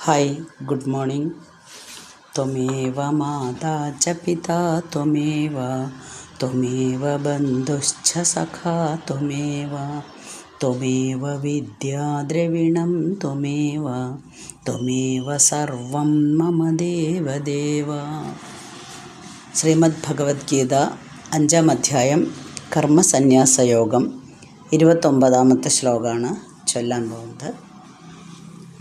Hi good morning. त्वमेव माता च पिता त्वमेव त्वमेव बन्धुश्च सखा त्वमेव त्वमेव विद्या द्रविणं त्वमेव त्वमेव सर्वं मम देवदेव। ശ്രീമദ് ഭഗവത്ഗീത 5-ാം അധ്യായം കർമ്മസന്യാസയോഗം 29-ാമത്തെ ശ്ലോകമാണ് ചൊല്ലാൻ പോകുന്നത്.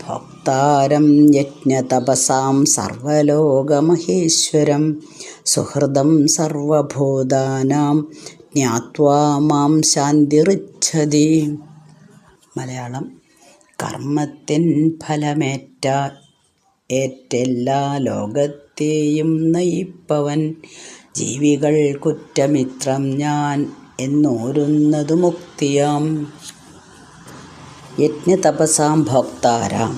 ഭോക്താരം യജ്ഞതപസാം സർവലോകമഹേശ്വരം സുഹൃദം സർവഭൂതാനാം ജ്ഞാത്വാ മാം ശാന്തിറിച്ഛതി. മലയാളം. കർമ്മത്തിൻ ഫലമേറ്റെല്ലാ ലോകത്തെയും നയിപ്പവൻ ജീവികൾ കുറ്റമിത്രം ഞാൻ എന്നോരുന്നതു മുക്തിയാം. യജ്ഞതപസാം ഭോക്താരം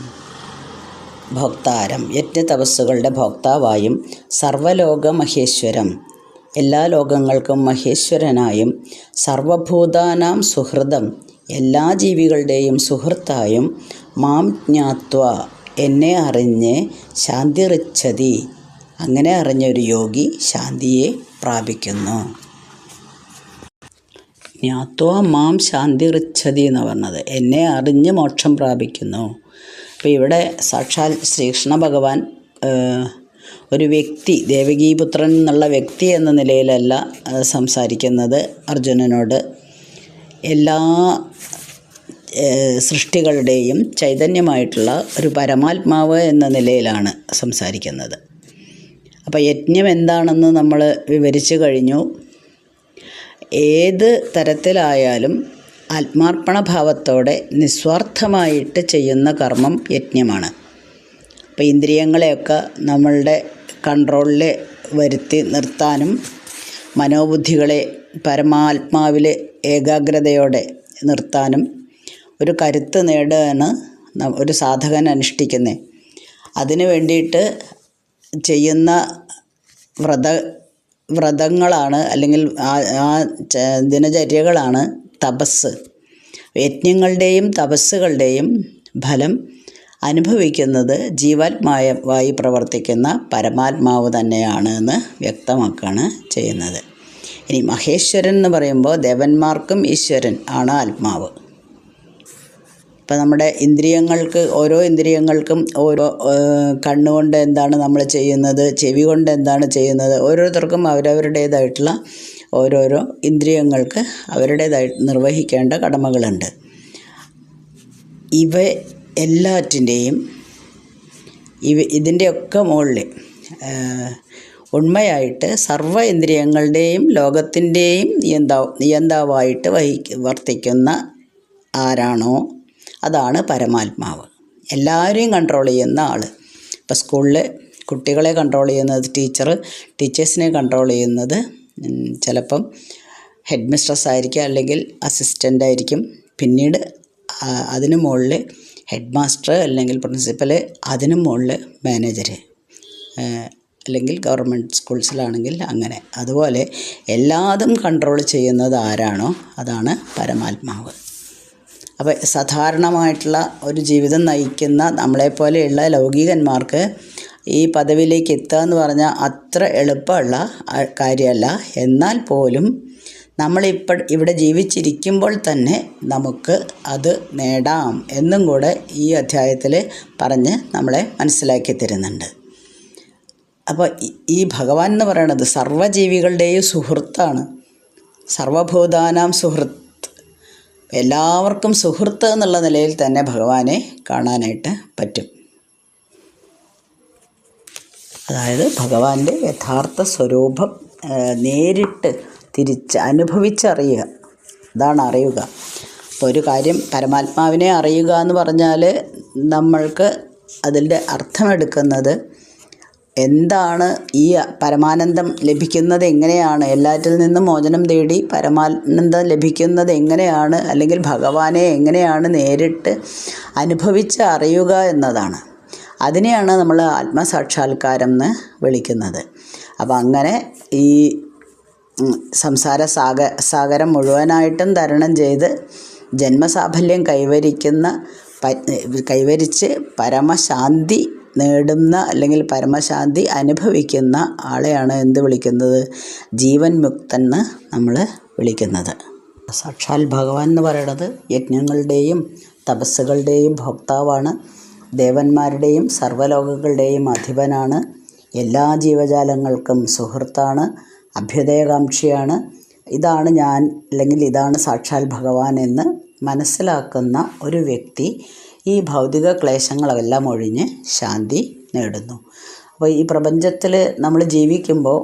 യജ്ഞതപസ്സുകളുടെ ഭോക്താവായും സർവലോക മഹേശ്വരം എല്ലാ ലോകങ്ങൾക്കും മഹേശ്വരനായും സർവഭൂതാനാം സുഹൃദം എല്ലാ ജീവികളുടെയും സുഹൃത്തായും മാം ജ്ഞാത്വ എന്നെ അറിഞ്ഞ് ശാന്തിറിച്ഛതി അങ്ങനെ അറിഞ്ഞൊരു യോഗി ശാന്തിയെ പ്രാപിക്കുന്നു. ജ്ഞാത്വ മാം ശാന്തിറിച്ഛതി എന്ന് പറഞ്ഞത് എന്നെ അറിഞ്ഞ് മോക്ഷം പ്രാപിക്കുന്നു. അപ്പോൾ ഇവിടെ സാക്ഷാൽ ശ്രീകൃഷ്ണ ഭഗവാൻ ഒരു വ്യക്തി, ദേവകീപുത്രൻ എന്നുള്ള വ്യക്തി എന്ന നിലയിലല്ല സംസാരിക്കുന്നത് അർജുനനോട്. എല്ലാ സൃഷ്ടികളുടെയും ചൈതന്യമായിട്ടുള്ള ഒരു പരമാത്മാവ് എന്ന നിലയിലാണ് സംസാരിക്കുന്നത്. അപ്പോൾ യജ്ഞം എന്താണെന്ന് നമ്മൾ വിവരിച്ചു കഴിഞ്ഞു. ഏത് തരത്തിലായാലും ആത്മാർപ്പണഭാവത്തോടെ നിസ്വാർത്ഥമായിട്ട് ചെയ്യുന്ന കർമ്മം യജ്ഞമാണ്. അപ്പോൾ ഇന്ദ്രിയങ്ങളെയൊക്കെ നമ്മളുടെ കൺട്രോളിൽ വരുത്തി നിർത്താനും മനോബുദ്ധികളെ പരമാത്മാവിൽ ഏകാഗ്രതയോടെ നിർത്താനും ഒരു കരുത്ത് നേടാനാണ് ഒരു സാധകൻ അനുഷ്ഠിക്കുന്നത്. അതിനു വേണ്ടിയിട്ട് ചെയ്യുന്ന വ്രതങ്ങളാണ് അല്ലെങ്കിൽ ആ ദിനചര്യകളാണ് തപസ്. യജ്ഞങ്ങളുടെയും തപസ്സുകളുടെയും ഫലം അനുഭവിക്കുന്നത് ജീവാത്മാവായി പ്രവർത്തിക്കുന്ന പരമാത്മാവ് തന്നെയാണ് എന്ന് വ്യക്തമാക്കുകയാണ് ചെയ്യുന്നത്. ഇനി മഹേശ്വരൻ എന്ന് പറയുമ്പോൾ ദേവന്മാർക്കും ഈശ്വരൻ ആണ് ആത്മാവ്. ഇപ്പം നമ്മുടെ ഇന്ദ്രിയങ്ങൾക്ക്, ഓരോ ഇന്ദ്രിയങ്ങൾക്കും ഓരോ കണ്ണുകൊണ്ട് എന്താണ് നമ്മൾ ചെയ്യുന്നത്, ചെവി കൊണ്ട് എന്താണ് ചെയ്യുന്നത്, ഓരോരുത്തർക്കും അവരവരുടേതായിട്ടുള്ള ഓരോരോ ഇന്ദ്രിയങ്ങൾക്ക് അവരുടേതായിട്ട് നിർവഹിക്കേണ്ട കടമകളുണ്ട്. ഇവ എല്ലാറ്റിൻ്റെയും ഇതിൻ്റെയൊക്കെ മുകളിൽ ഉണ്മയായിട്ട് സർവ്വ ഇന്ദ്രിയങ്ങളുടെയും ലോകത്തിൻ്റെയും നിയന്താവായിട്ട് വർത്തിക്കുന്ന ആരാണോ അതാണ് പരമാത്മാവ്. എല്ലാവരെയും കൺട്രോൾ ചെയ്യുന്ന ആൾ. ഇപ്പോൾ സ്കൂളിൽ കുട്ടികളെ കൺട്രോൾ ചെയ്യുന്നത് ടീച്ചേഴ്സിനെ കൺട്രോൾ ചെയ്യുന്നത് ചിലപ്പം ഹെഡ് മിസ്ട്രസ് ആയിരിക്കും, അല്ലെങ്കിൽ അസിസ്റ്റൻ്റ് ആയിരിക്കും. പിന്നീട് അതിനു മുകളിൽ ഹെഡ് മാസ്റ്റർ അല്ലെങ്കിൽ പ്രിൻസിപ്പൽ, അതിനു മുകളിൽ മാനേജർ, അല്ലെങ്കിൽ ഗവൺമെൻറ് സ്കൂൾസിലാണെങ്കിൽ അങ്ങനെ. അതുപോലെ എല്ലാതും കൺട്രോൾ ചെയ്യുന്നത് ആരാണോ അതാണ് പരമാത്മാവ്. അപ്പോൾ സാധാരണമായിട്ടുള്ള ഒരു ജീവിതം നയിക്കുന്ന നമ്മളെപ്പോലെയുള്ള ലൗകികന്മാർക്ക് ഈ പദവിയിലേക്ക് എത്തുക എന്ന് പറഞ്ഞാൽ അത്ര എളുപ്പമുള്ള കാര്യമല്ല. എന്നാൽ പോലും നമ്മളിപ്പോൾ ഇവിടെ ജീവിച്ചിരിക്കുമ്പോൾ തന്നെ നമുക്ക് അത് നേടാം എന്നും കൂടെ ഈ അധ്യായത്തിൽ പറഞ്ഞ് നമ്മളെ മനസ്സിലാക്കി തരുന്നുണ്ട്. അപ്പോൾ ഈ ഭഗവാൻ എന്ന് പറയുന്നത് സർവ്വജീവികളുടെയും സുഹൃത്താണ്. സർവഭൂതാനാം സുഹൃത്ത്, എല്ലാവർക്കും സുഹൃത്ത് എന്നുള്ള നിലയിൽ തന്നെ ഭഗവാനെ കാണാനായിട്ട് പറ്റും. അതായത് ഭഗവാന്റെ യഥാർത്ഥ സ്വരൂപം നേരിട്ട് അനുഭവിച്ചറിയുക, അതാണ് അറിയുക. അപ്പോൾ ഒരു കാര്യം പരമാത്മാവിനെ അറിയുക എന്ന് പറഞ്ഞാൽ നമ്മൾക്ക് അതിൻ്റെ അർത്ഥമെടുക്കുന്നത് എന്താണ്, ഈ പരമാനന്ദം ലഭിക്കുന്നത് എങ്ങനെയാണ്, എല്ലാറ്റിൽ നിന്നും മോചനം തേടി പരമാനന്ദം ലഭിക്കുന്നത് എങ്ങനെയാണ്, അല്ലെങ്കിൽ ഭഗവാനെ എങ്ങനെയാണ് നേരിട്ട് അനുഭവിച്ച് അറിയുക എന്നതാണ്. അതിനെയാണ് നമ്മൾ ആത്മസാക്ഷാത്കാരം എന്ന് വിളിക്കുന്നത്. അപ്പോൾ അങ്ങനെ ഈ സംസാര സാഗരം മുഴുവനായിട്ടും തരണം ചെയ്ത് ജന്മസാഫല്യം കൈവരിച്ച് പരമശാന്തി നേടുന്ന അല്ലെങ്കിൽ പരമശാന്തി അനുഭവിക്കുന്ന ആളെയാണ് എന്ത് വിളിക്കുന്നത്? ജീവൻ മുക്തൻ നമ്മൾ വിളിക്കുന്നത്. സാക്ഷാൽ ഭഗവാൻ എന്ന് പറയുന്നത് യജ്ഞങ്ങളുടെയും തപസ്സുകളുടെയും ഭോക്താവാണ്. ദേവന്മാരുടെയും സർവ്വലോകങ്ങളുടെയും അധിപനാണ്. എല്ലാ ജീവജാലങ്ങൾക്കും സുഹൃത്താണ്, അഭ്യുദയകാംക്ഷിയാണ്. ഇതാണ് ഞാൻ, അല്ലെങ്കിൽ ഇതാണ് സാക്ഷാൽ ഭഗവാൻ എന്ന് മനസ്സിലാക്കുന്ന ഒരു വ്യക്തി ഈ ഭൗതിക ക്ലേശങ്ങളെല്ലാം ഒഴിഞ്ഞ് ശാന്തി നേടുന്നു. അപ്പോൾ ഈ പ്രപഞ്ചത്തിൽ നമ്മൾ ജീവിക്കുമ്പോൾ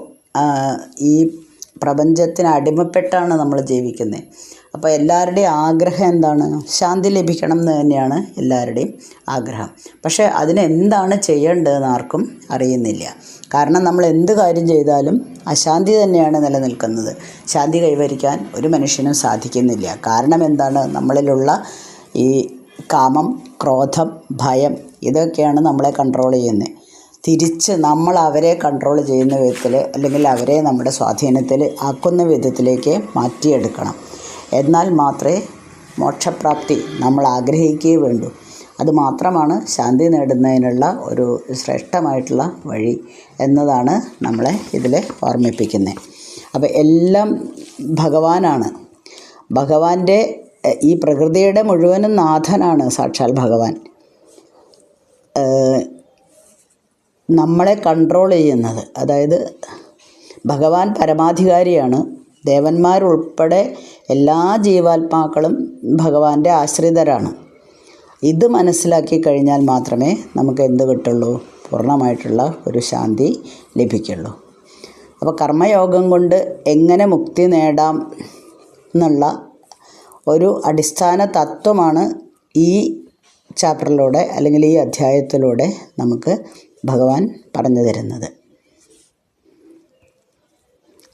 ഈ പ്രപഞ്ചത്തിന് അടിമപ്പെട്ടാണ് നമ്മൾ ജീവിക്കുന്നത്. അപ്പോൾ എല്ലാവരുടെയും ആഗ്രഹം എന്താണ്? ശാന്തി ലഭിക്കണം എന്ന് തന്നെയാണ് എല്ലാവരുടെയും ആഗ്രഹം. പക്ഷേ അതിനെന്താണ് ചെയ്യേണ്ടതെന്ന് ആർക്കും അറിയുന്നില്ല. കാരണം നമ്മൾ എന്ത് കാര്യം ചെയ്താലും അശാന്തി തന്നെയാണ് നിലനിൽക്കുന്നത്. ശാന്തി കൈവരിക്കാൻ ഒരു മനുഷ്യനും സാധിക്കുന്നില്ല. കാരണം എന്താണ്? നമ്മളിലുള്ള ഈ കാമം, ക്രോധം, ഭയം ഇതൊക്കെയാണ് നമ്മളെ കൺട്രോൾ ചെയ്യുന്നത്. തിരിച്ച് നമ്മൾ അവരെ കൺട്രോൾ ചെയ്യുന്ന വിധത്തിൽ, അല്ലെങ്കിൽ അവരെ നമ്മുടെ സ്വാധീനത്തിൽ ആക്കുന്ന വിധത്തിലേക്ക് മാറ്റിയെടുക്കണം. എന്നാൽ മാത്രമേ മോക്ഷപ്രാപ്തി നമ്മൾ ആഗ്രഹിക്കുകയേ വേണ്ടൂ. അതുമാത്രമാണ് ശാന്തി നേടുന്നതിനുള്ള ഒരു ശ്രേഷ്ഠമായിട്ടുള്ള വഴി എന്നതാണ് നമ്മളെ ഇതിൽ ഓർമ്മിപ്പിക്കുന്നത്. അപ്പോൾ എല്ലാം ഭഗവാനാണ്. ഭഗവാന്റെ ഈ പ്രകൃതിയുടെ മുഴുവനും നാഥനാണ് സാക്ഷാൽ ഭഗവാൻ. നമ്മളെ കൺട്രോൾ ചെയ്യുന്നത്, അതായത് ഭഗവാൻ പരമാധികാരിയാണ്. ദേവന്മാരുൾപ്പെടെ എല്ലാ ജീവാത്മാക്കളും ഭഗവാന്റെ ആശ്രിതരാണ്. ഇത് മനസ്സിലാക്കി കഴിഞ്ഞാൽ മാത്രമേ നമുക്ക് എന്ത് കിട്ടുള്ളൂ? പൂർണ്ണമായിട്ടുള്ള ഒരു ശാന്തി ലഭിക്കുള്ളൂ. അപ്പോൾ കർമ്മയോഗം കൊണ്ട് എങ്ങനെ മുക്തി നേടാം എന്നുള്ള ഒരു അടിസ്ഥാന തത്വമാണ് ഈ ചാപ്റ്ററിലൂടെ, അല്ലെങ്കിൽ ഈ അധ്യായത്തിലൂടെ നമുക്ക് ഭഗവാൻ പറഞ്ഞു തരുന്നത്.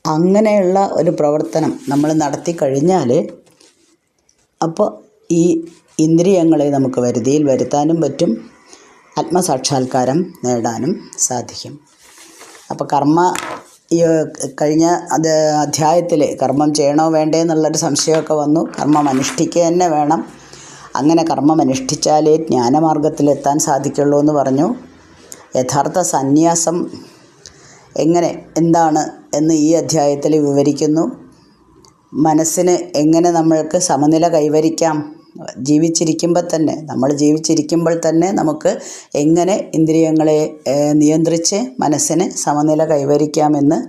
അങ്ങനെയുള്ള ഒരു പ്രവർത്തനം നമ്മൾ നടത്തി കഴിഞ്ഞാൽ അപ്പോൾ ഈ ഇന്ദ്രിയങ്ങളെ നമുക്ക് വരുതിയിൽ വരുത്താനും പറ്റും, ആത്മസാക്ഷാത്കാരം നേടാനും സാധിക്കും. അപ്പോൾ കഴിഞ്ഞ അധ്യായത്തിൽ കർമ്മം ചെയ്യണോ വേണ്ടേ എന്നുള്ളൊരു സംശയമൊക്കെ വന്നു. കർമ്മം അനുഷ്ഠിക്കുക തന്നെ വേണം. അങ്ങനെ കർമ്മം അനുഷ്ഠിച്ചാലേ ജ്ഞാനമാർഗത്തിലെത്താൻ സാധിക്കുള്ളൂ എന്ന് പറഞ്ഞു. യഥാർത്ഥ സന്യാസം എന്താണ് എന്ന് ഈ അധ്യായത്തിൽ വിവരിക്കുന്നു. മനസ്സിന് എങ്ങനെ നമ്മൾക്ക് സമനില കൈവരിക്കാം, നമ്മൾ ജീവിച്ചിരിക്കുമ്പോൾ തന്നെ നമുക്ക് എങ്ങനെ ഇന്ദ്രിയങ്ങളെ നിയന്ത്രിച്ച് മനസ്സിന് സമനില കൈവരിക്കാമെന്ന്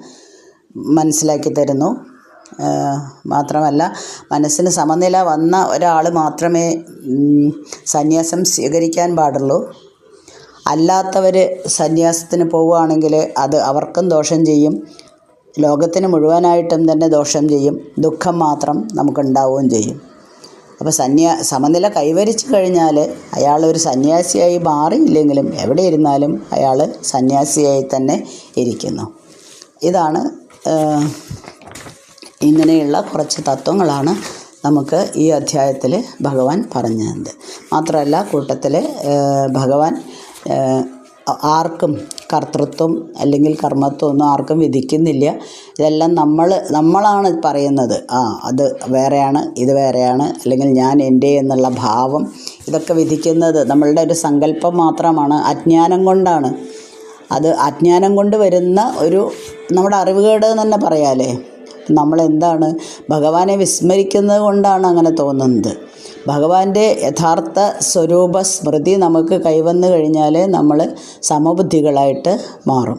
മനസ്സിലാക്കി തരുന്നു. മാത്രമല്ല, മനസ്സിന് സമനില വന്ന ഒരാൾ മാത്രമേ സന്യാസം സ്വീകരിക്കാൻ പാടുള്ളൂ. അല്ലാത്തവർ സന്യാസത്തിന് പോവുകയാണെങ്കിൽ അത് അവർക്കും ദോഷം ചെയ്യും, ലോകത്തിന് മുഴുവനായിട്ടും തന്നെ ദോഷം ചെയ്യും, ദുഃഖം മാത്രം നമുക്കുണ്ടാവുകയും ചെയ്യും. അപ്പോൾ സമനില കൈവരിച്ചു കഴിഞ്ഞാൽ അയാൾ ഒരു സന്യാസിയായി മാറിയില്ലെങ്കിലും എവിടെ ഇരുന്നാലും അയാൾ സന്യാസിയായി തന്നെ ഇരിക്കുന്നു. ഇതാണ് ഇങ്ങനെയുള്ള കുറച്ച് തത്വങ്ങളാണ് നമുക്ക് ഈ അധ്യായത്തിൽ ഭഗവാൻ പറഞ്ഞു തന്നത്. മാത്രമല്ല, കൂട്ടത്തിൽ ഭഗവാൻ ആർക്കും കർത്തൃത്വം അല്ലെങ്കിൽ കർമ്മത്വം ഒന്നും ആർക്കും വിധിക്കുന്നില്ല. ഇതെല്ലാം നമ്മളാണ് പറയുന്നത്. അത് വേറെയാണ്, ഇത് വേറെയാണ്, അല്ലെങ്കിൽ ഞാൻ എൻ്റെ എന്നുള്ള ഭാവം, ഇതൊക്കെ വിധിക്കുന്നത് നമ്മളുടെ ഒരു സങ്കല്പം മാത്രമാണ്. അജ്ഞാനം കൊണ്ടാണ്. അത് അജ്ഞാനം കൊണ്ട് വരുന്ന ഒരു നമ്മുടെ അറിവുകേട് തന്നെ പറയാലേ. നമ്മളെന്താണ് ഭഗവാനെ വിസ്മരിക്കുന്നത് കൊണ്ടാണ് അങ്ങനെ തോന്നുന്നത്. ഭഗവാന്റെ യഥാർത്ഥ സ്വരൂപ സ്മൃതി നമുക്ക് കൈവന്നു കഴിഞ്ഞാൽ നമ്മൾ സമബുദ്ധികളായിട്ട് മാറും.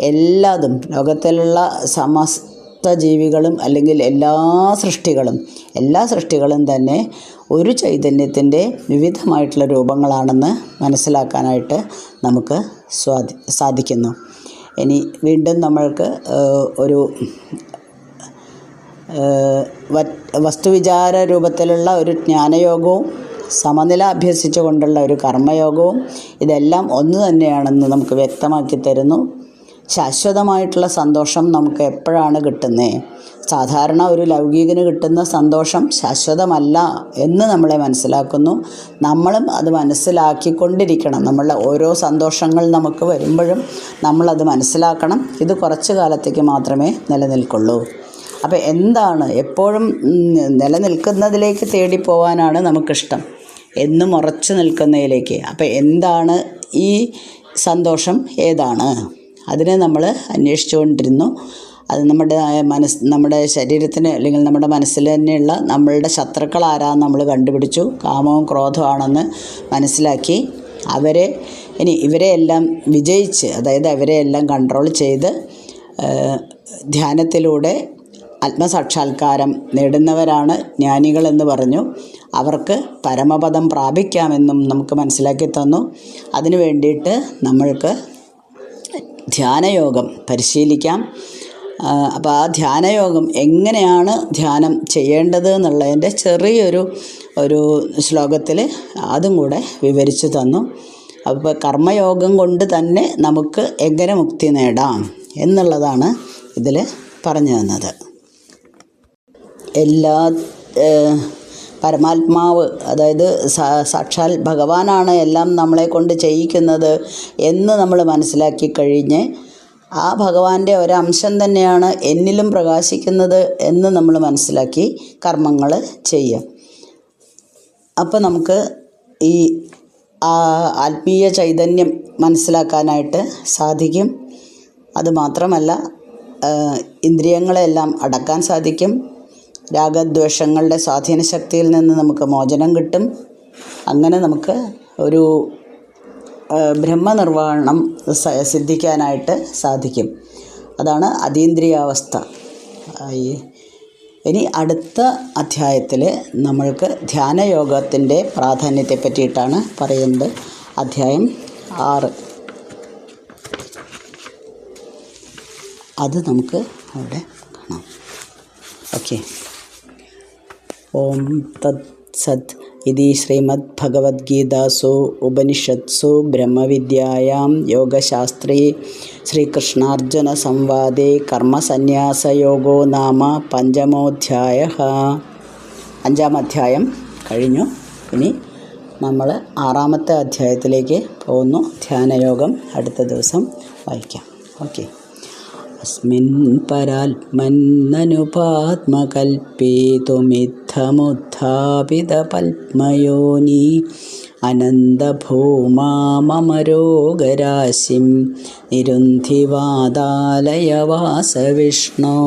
എല്ലാതും, ലോകത്തിലുള്ള സമസ്ത ജീവികളും അല്ലെങ്കിൽ എല്ലാ സൃഷ്ടികളും തന്നെ ഒരു ചൈതന്യത്തിൻ്റെ വിവിധമായിട്ടുള്ള രൂപങ്ങളാണെന്ന് മനസ്സിലാക്കാനായിട്ട് നമുക്ക് സാധിക്കുന്നു. ഇനി വീണ്ടും നമ്മൾക്ക് ഒരു വസ്തുവിചാര രൂപത്തിലുള്ള ഒരു ജ്ഞാനയോഗവും സമനില അഭ്യസിച്ചു കൊണ്ടുള്ള ഒരു കർമ്മയോഗവും ഇതെല്ലാം ഒന്ന് തന്നെയാണെന്ന് നമുക്ക് വ്യക്തമാക്കി തരുന്നു. ശാശ്വതമായിട്ടുള്ള സന്തോഷം നമുക്ക് എപ്പോഴാണ് കിട്ടുന്നത്? സാധാരണ ഒരു ലൗകികന് കിട്ടുന്ന സന്തോഷം ശാശ്വതമല്ല എന്ന് നമ്മളെ മനസ്സിലാക്കുന്നു. നമ്മളും അത് മനസ്സിലാക്കിക്കൊണ്ടിരിക്കണം. നമ്മളുടെ ഓരോ സന്തോഷങ്ങൾ നമുക്ക് വരുമ്പോഴും നമ്മളത് മനസ്സിലാക്കണം. ഇത് കുറച്ച് കാലത്തേക്ക് മാത്രമേ നിലനിൽക്കുള്ളൂ. അപ്പോൾ എന്താണ് എപ്പോഴും നിലനിൽക്കുന്നതിലേക്ക് തേടിപ്പോവാനാണ് നമുക്കിഷ്ടം, എന്നും ഉറച്ചു നിൽക്കുന്നതിലേക്ക്. അപ്പോൾ എന്താണ് ഈ സന്തോഷം ഏതാണ്? അതിനെ നമ്മൾ അന്വേഷിച്ചുകൊണ്ടിരുന്നു. അത് നമ്മുടെ ശരീരത്തിന് അല്ലെങ്കിൽ നമ്മുടെ മനസ്സിൽ തന്നെയുള്ള നമ്മളുടെ ശത്രുക്കൾ ആരാന്ന് നമ്മൾ കണ്ടുപിടിച്ചു. കാമവും ക്രോധമാണെന്ന് മനസ്സിലാക്കി ഇവരെയെല്ലാം വിജയിച്ച്, അതായത് അവരെയെല്ലാം കൺട്രോൾ ചെയ്ത് ധ്യാനത്തിലൂടെ ആത്മസാക്ഷാത്കാരം നേടുന്നവരാണ് ജ്ഞാനികളെന്ന് പറഞ്ഞു. അവർക്ക് പരമപദം പ്രാപിക്കാമെന്നും നമുക്ക് മനസ്സിലാക്കി തന്നു. അതിനു വേണ്ടിയിട്ട് നമ്മൾക്ക് ധ്യാനയോഗം പരിശീലിക്കാം. അപ്പോൾ ആ ധ്യാനയോഗം എങ്ങനെയാണ് ധ്യാനം ചെയ്യേണ്ടത് എന്നുള്ളതിൻ്റെ ചെറിയൊരു ശ്ലോകത്തിൽ അതും കൂടെ വിവരിച്ചു തന്നു. അപ്പോൾ കർമ്മയോഗം കൊണ്ട് തന്നെ നമുക്ക് എങ്ങനെ മുക്തി നേടാം എന്നുള്ളതാണ് ഇതിൽ പറഞ്ഞു തന്നത്. എല്ലാ പരമാത്മാവ്, അതായത് സാക്ഷാൽ ഭഗവാനാണ് എല്ലാം നമ്മളെ കൊണ്ട് ചെയ്യിക്കുന്നത് എന്ന് നമ്മൾ മനസ്സിലാക്കി കഴിഞ്ഞ് ആ ഭഗവാന്റെ ഒരംശം തന്നെയാണ് എന്നിലും പ്രകാശിക്കുന്നത് എന്ന് നമ്മൾ മനസ്സിലാക്കി കർമ്മങ്ങൾ ചെയ്യാം. അപ്പോൾ നമുക്ക് ഈ ആത്മീയ ചൈതന്യം മനസ്സിലാക്കാനായിട്ട് സാധിക്കും. അതുമാത്രമല്ല ഇന്ദ്രിയങ്ങളെല്ലാം അടക്കാൻ സാധിക്കും. രാഗദ്വേഷങ്ങളുടെ സ്വാധീനശക്തിയിൽ നിന്ന് നമുക്ക് മോചനം കിട്ടും. അങ്ങനെ നമുക്ക് ഒരു ബ്രഹ്മനിർവ്വാണം സിദ്ധിക്കാനായിട്ട് സാധിക്കും. അതാണ് അതീന്ദ്രിയാവസ്ഥ. ഇനി അടുത്ത അധ്യായത്തിൽ നമ്മൾക്ക് ധ്യാനയോഗത്തിൻ്റെ പ്രാധാന്യത്തെ പറ്റിയിട്ടാണ് പറയുന്നത്. അധ്യായം 6 അത് നമുക്ക് അവിടെ കാണാം. ഓക്കെ. ഓം തത് സത് ഇതി ശ്രീമദ്ഭഗവത്ഗീതാസു ഉപനിഷത്സു ബ്രഹ്മവിദ്യായാം യോഗശാസ്ത്രേ ശ്രീകൃഷ്ണാർജുന സംവാദേ കർമ്മസന്യാസയോഗോ നാമ പഞ്ചമോധ്യായഃ. 5-ാം അധ്യായം കഴിഞ്ഞു. ഇനി നമ്മൾ 6-ാമത്തെ അധ്യായത്തിലേക്ക് പോകുന്നു. ധ്യാനയോഗം അടുത്ത ദിവസം വായിക്കാം. ഓക്കെ. അസ്മിൻ പരാത്മന്നനുപാത്മകൽപ്പേതുമിത്തമുത്ഥാപിതപത്മയോനി അനന്തഭൂമാമരോഗരാശിം നിരുന്ധിവാദാലയവാസവിഷ്ണോ.